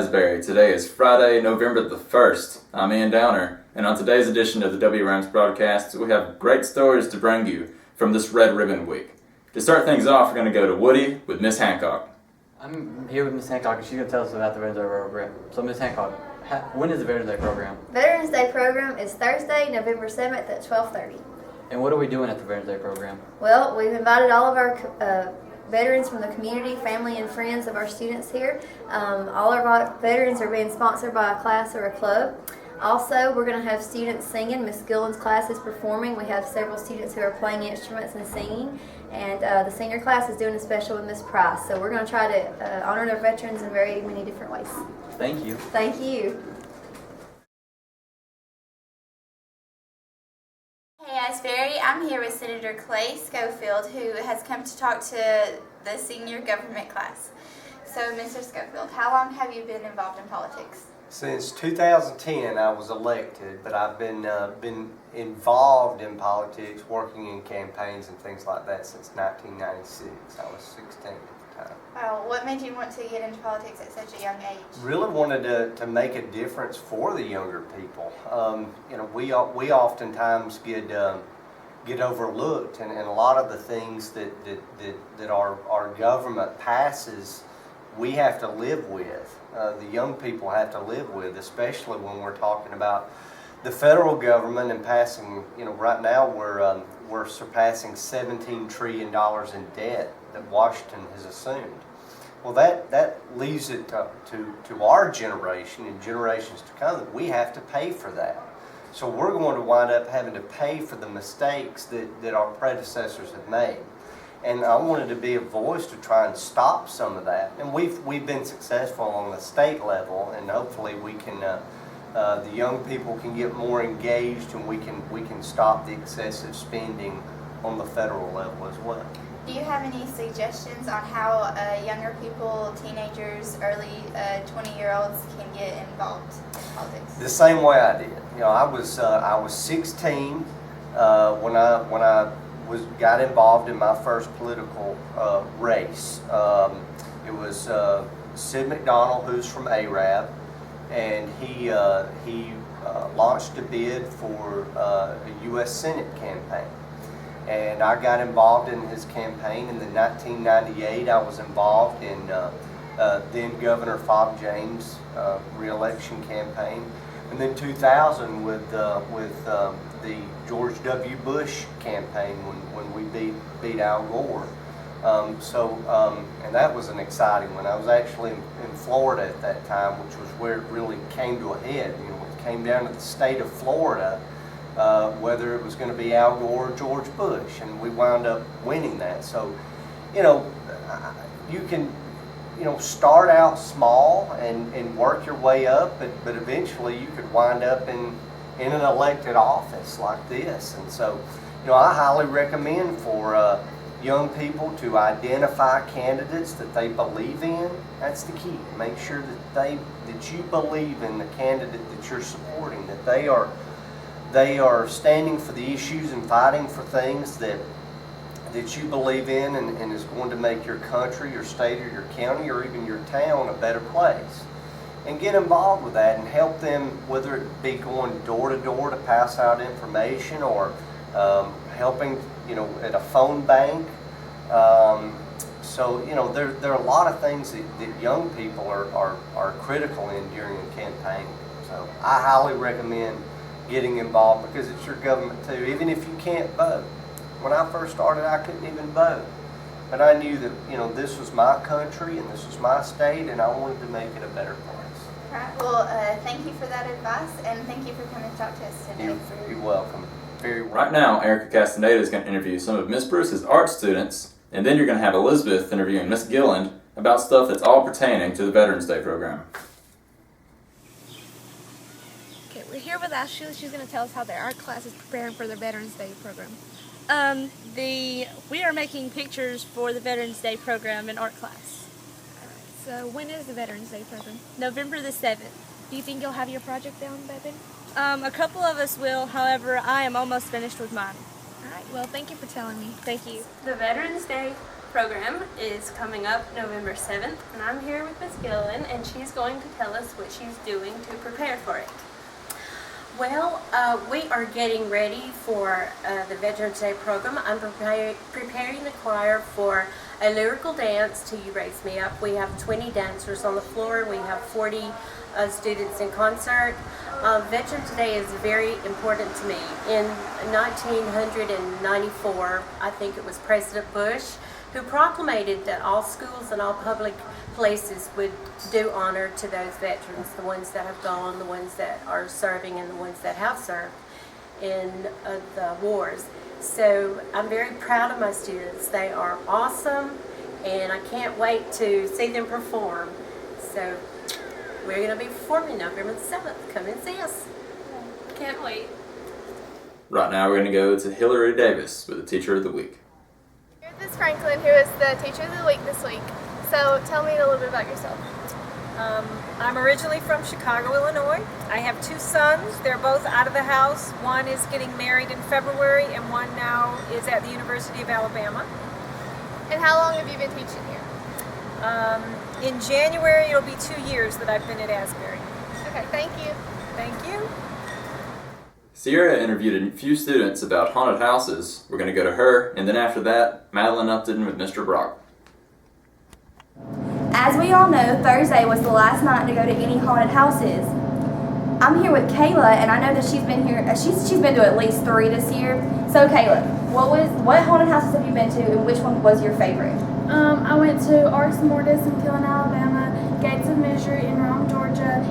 Asbury. Today is Friday, November the 1st. I'm Ian Downer, and on today's edition of the WRAMS broadcast, we have great stories to bring you from this Red Ribbon Week. To start things off, we're going to go to Woody with Miss Hancock. I'm here with Miss Hancock, and she's going to tell us about the Veterans Day program. So, Miss Hancock, when is the Veterans Day program? Veterans Day program is Thursday, November 7th at 12:30. And what are we doing at the Veterans Day program? Well, we've invited all of our veterans from the community, family, and friends of our students here. All of our veterans are being sponsored by a class or a club. Also, we're going to have students singing. Miss Gillen's class is performing. We have several students who are playing instruments and singing. And the senior class is doing a special with Miss Price. So we're going to try to honor their veterans in very many different ways. Thank you. Thank you. Hey Asbury, I'm here with Senator Clay Scoffield, who has come to talk to the senior government class. So Mr. Scoffield, how long have you been involved in politics? Since 2010 I was elected, but I've been involved in politics, working in campaigns and things like that since 1996. I was 16 at the time. Well, what made you want to get into politics at such a young age? Really wanted to make a difference for the younger people. We oftentimes get overlooked, and a lot of the things that our government passes, we have to live with. The young people have to live with, especially when we're talking about the federal government and passing. Right now we're surpassing $17 trillion in debt that Washington has assumed. Well, that leaves it to our generation and generations to come that we have to pay for that. So we're going to wind up having to pay for the mistakes that our predecessors have made. And I wanted to be a voice to try and stop some of that. And we've been successful on the state level, and hopefully we can the young people can get more engaged, and we can stop the excessive spending on the federal level as well. Do you have any suggestions on how younger people, teenagers, early 20-year-olds can get involved in politics? The same way I did. I was 16 when I got involved in my first political race. It was Sid McDonald, who's from ARAB, and he launched a bid for a U.S. Senate campaign. And I got involved in his campaign. In 1998, I was involved in then Governor Fob James' re-election campaign. And then 2000 with the George W. Bush campaign when we beat Al Gore. And that was an exciting one. I was actually in Florida at that time, which was where it really came to a head. It came down to the state of Florida, whether it was going to be Al Gore or George Bush, and we wound up winning that. So, you can start out small and work your way up, but eventually you could wind up in an elected office like this. And so, I highly recommend for young people to identify candidates that they believe in. That's the key. Make sure that you believe in the candidate that you're supporting, that they are standing for the issues and fighting for things that you believe in, and is going to make your country, your state, or your county, or even your town a better place. And get involved with that and help them, whether it be going door to door to pass out information, or helping at a phone bank. So there are a lot of things that young people are critical in during a campaign. So I highly recommend getting involved, because it's your government too, even if you can't vote. When I first started, I couldn't even vote, but I knew that this was my country and this was my state, and I wanted to make it a better place. Right. Well, thank you for that advice, and thank you for coming to talk to us today. You're very welcome. Very welcome. Right now, Erica Castaneda is going to interview some of Miss Bruce's art students, and then you're going to have Elizabeth interviewing Miss Gillen about stuff that's all pertaining to the Veterans Day program. Okay, we're here with Ashley. She's going to tell us how their art class is preparing for their Veterans Day program. We are making pictures for the Veterans Day program in art class. So when is the Veterans Day program? November the 7th. Do you think you'll have your project done by then? A couple of us will, however, I am almost finished with mine. All right, well, thank you for telling me. Thank you. The Veterans Day program is coming up November 7th, and I'm here with Miss Gilliland, and she's going to tell us what she's doing to prepare for it. Well, we are getting ready for the Veterans Day program. I'm preparing the choir for a lyrical dance to You Raise Me Up. We have 20 dancers on the floor. We have 40 students in concert. Veterans Day is very important to me. In 1994, I think it was President Bush who proclaimed that all schools and all public places would do honor to those veterans, the ones that have gone, the ones that are serving, and the ones that have served in the wars. So I'm very proud of my students. They are awesome, and I can't wait to see them perform. So we're going to be performing November the 7th. Come and see us. Can't wait. Right now we're going to go to Hillary Davis with the Teacher of the Week. This is Franklin, who is the Teacher of the Week this week. So tell me a little bit about yourself. I'm originally from Chicago, Illinois. I have two sons. They're both out of the house. One is getting married in February, and one now is at the University of Alabama. And how long have you been teaching here? In January, it'll be 2 years that I've been at Asbury. Okay, thank you. Thank you. Sierra interviewed a few students about haunted houses. We're going to go to her, and then after that, Madeline Upton with Mr. Brock. As we all know, Thursday was the last night to go to any haunted houses. I'm here with Kayla, and I know that she's been here. She's been to at least 3 this year. So Kayla, what haunted houses have you been to, and which one was your favorite? I went to Ars Mortis in Killen, Alabama, Gates of Misery in Rome, Georgia,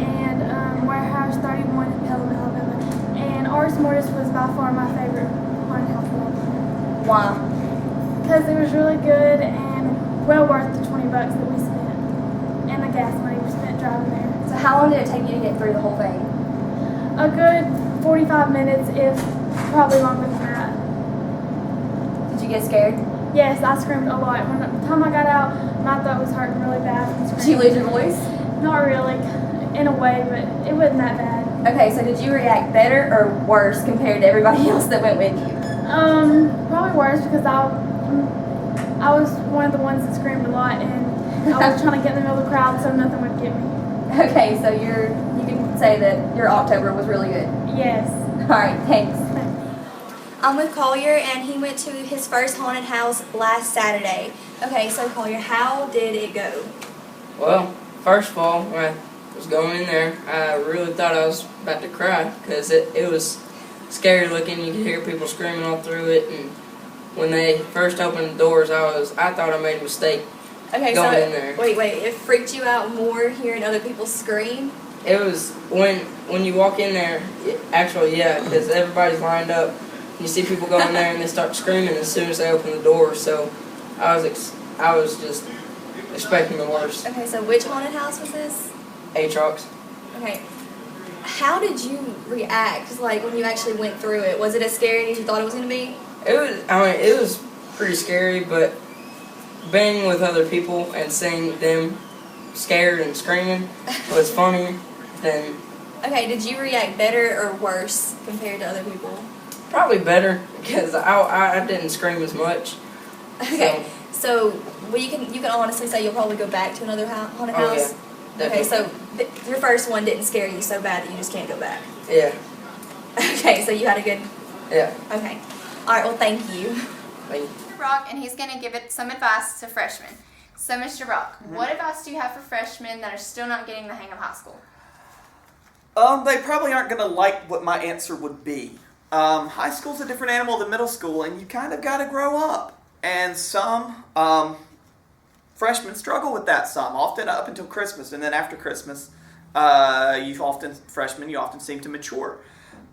and Warehouse 31 in Pelham, Alabama. And Ars Mortis was by far my favorite haunted house of all time. Why? Because it was really good and well worth the $20 that we spent, and the gas money we spent driving there. So how long did it take you to get through the whole thing? A good 45 minutes, if probably longer than that. Did you get scared? Yes, I screamed a lot. When the time I got out, my throat was hurting really bad from Did you screaming. lose your voice? Not really, in a way, but it wasn't that bad. Okay, so did you react better or worse compared to everybody else that went with you? Probably worse because I was one of the ones that screamed a lot, and I was trying to get in the middle of the crowd so nothing would get me. Okay, so you can say that your October was really good. Yes. All right, thanks. I'm with Collier, and he went to his first haunted house last Saturday. Okay, so Collier, how did it go? Well, first of all, when I was going in there, I really thought I was about to cry because it was scary looking. You could hear people screaming all through it, and when they first opened the doors, I thought I made a mistake. Okay, going so in there. wait, it freaked you out more hearing other people scream? It was when you walk in there, actually, yeah, because everybody's lined up. You see people go in there and they start screaming as soon as they open the door. So I was just expecting the worst. Okay, so which haunted house was this? Aatrox. Okay, how did you react? 'Cause, like, when you actually went through it, was it as scary as you thought it was going to be? It was pretty scary, but being with other people and seeing them scared and screaming was funny. Then. Okay, did you react better or worse compared to other people? Probably better because I didn't scream as much. Okay, so you can honestly say you'll probably go back to another haunted house? Yeah, definitely. Okay, so your first one didn't scare you so bad that you just can't go back? Yeah. Okay, so you had a good... Yeah. Okay. All right, well, thank you. Thank you. Mr. Brock, and he's going to give it some advice to freshmen. So, Mr. Brock, what advice do you have for freshmen that are still not getting the hang of high school? They probably aren't going to like what my answer would be. High school's a different animal than middle school, and you kind of got to grow up. And some freshmen struggle with that some, often up until Christmas, and then after Christmas, freshmen often seem to mature.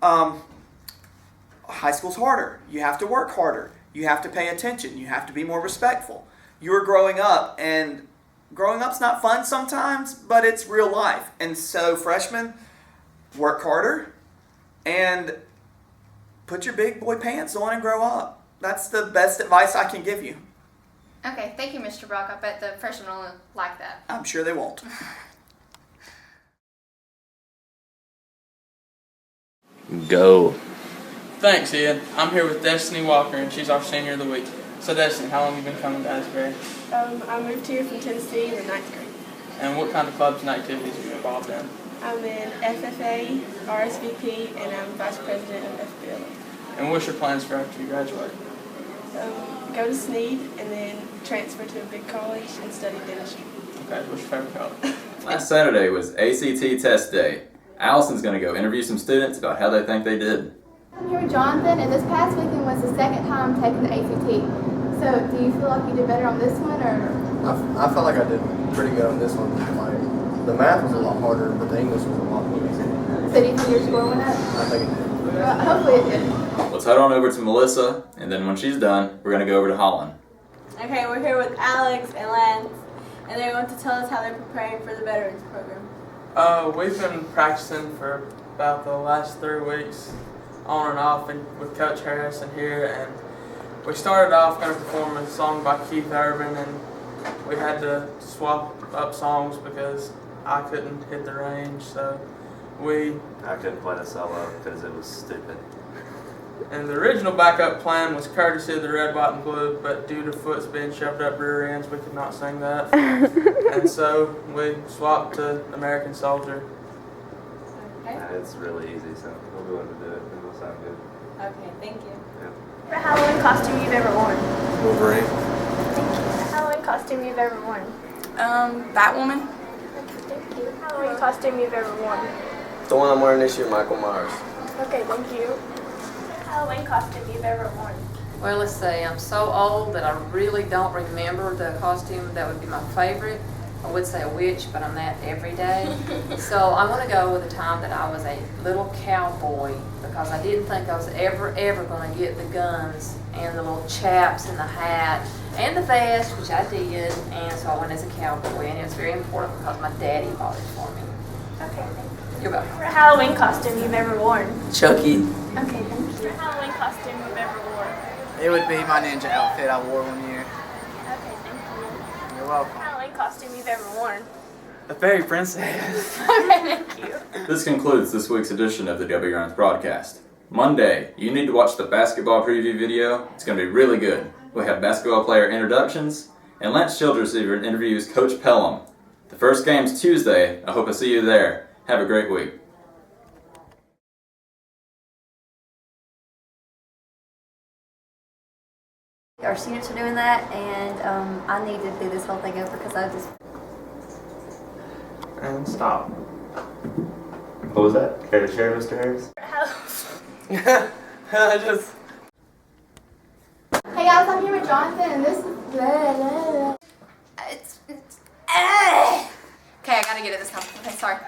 High school's harder. You have to work harder. You have to pay attention. You have to be more respectful. You're growing up, and growing up's not fun sometimes, but it's real life. And so freshmen, work harder and put your big boy pants on and grow up. That's the best advice I can give you. Okay, thank you, Mr. Brock. I bet the freshmen will like that. I'm sure they won't. Go. Thanks, Ian. I'm here with Destiny Walker, and she's our Senior of the Week. So Destiny, how long have you been coming to Asbury? I moved here from Tennessee in the 9th grade. And what kind of clubs and activities are you involved in? I'm in FFA, RSVP, and I'm vice president of FBLA. And what's your plans for after you graduate? Go to Sneed and then transfer to a big college and study dentistry. Okay, what's your favorite college? Last Saturday was ACT test day. Allison's going to go interview some students about how they think they did. I'm here with Jonathan, and this past weekend was the second time taking the ACT. So, do you feel like you did better on this one, or? I felt like I did pretty good on this one. Like, the math was a lot harder, but the English was a lot more easy. So, do you think your score went up? I think it did. Well, hopefully it did. Let's head on over to Melissa, and then when she's done, we're going to go over to Holland. Okay, we're here with Alex and Lance, and they're going to tell us how they're preparing for the Veterans Program. We've been practicing for about the last 3 weeks, on and off, and with Coach Harrison here, and we started off going to perform a song by Keith Urban, and we had to swap up songs because I couldn't hit the range, so I couldn't play the solo because it was stupid. And the original backup plan was Courtesy of the Red, White, and Blue, but due to Foots being shoved up rear ends, we could not sing that. And so we swapped to American Soldier. Okay. It's really easy, so we'll go ahead and do it. It will sound good. Okay, thank you. What Halloween costume you've ever worn? Wolverine. What Halloween costume you've ever worn? Batwoman. Thank you. Halloween costume you've ever worn? The one I'm wearing this year, Michael Myers. Okay, thank you. Halloween costume you've ever worn? Well, let's see, I'm so old that I really don't remember the costume that would be my favorite. I would say a witch, but I'm that every day. So I'm going to go with the time that I was a little cowboy, because I didn't think I was ever going to get the guns and the little chaps and the hat and the vest, which I did, and so I went as a cowboy, and it was very important because my daddy bought it for me. Okay, thank you. You're welcome. What Halloween costume you've ever worn? Chucky. Okay, thank you. What Halloween costume you've ever worn? It would be my ninja outfit I wore one year. Okay, thank you. You're welcome. Halloween costume you've ever worn? A fairy princess. Okay, thank you. This concludes this week's edition of the WRAMS broadcast. Monday, you need to watch the basketball preview video. It's going to be really good. We have basketball player introductions, and Lance Childress interviews Coach Pelham. The first game's Tuesday. I hope I see you there. Have a great week. Our students are doing that, and I need to do this whole thing over because I just... And stop. What was that? Care to share, Mr. Harris? I just... Hey guys, I'm here with Jonathan, and this is... Okay, I gotta get it this time. Okay, sorry.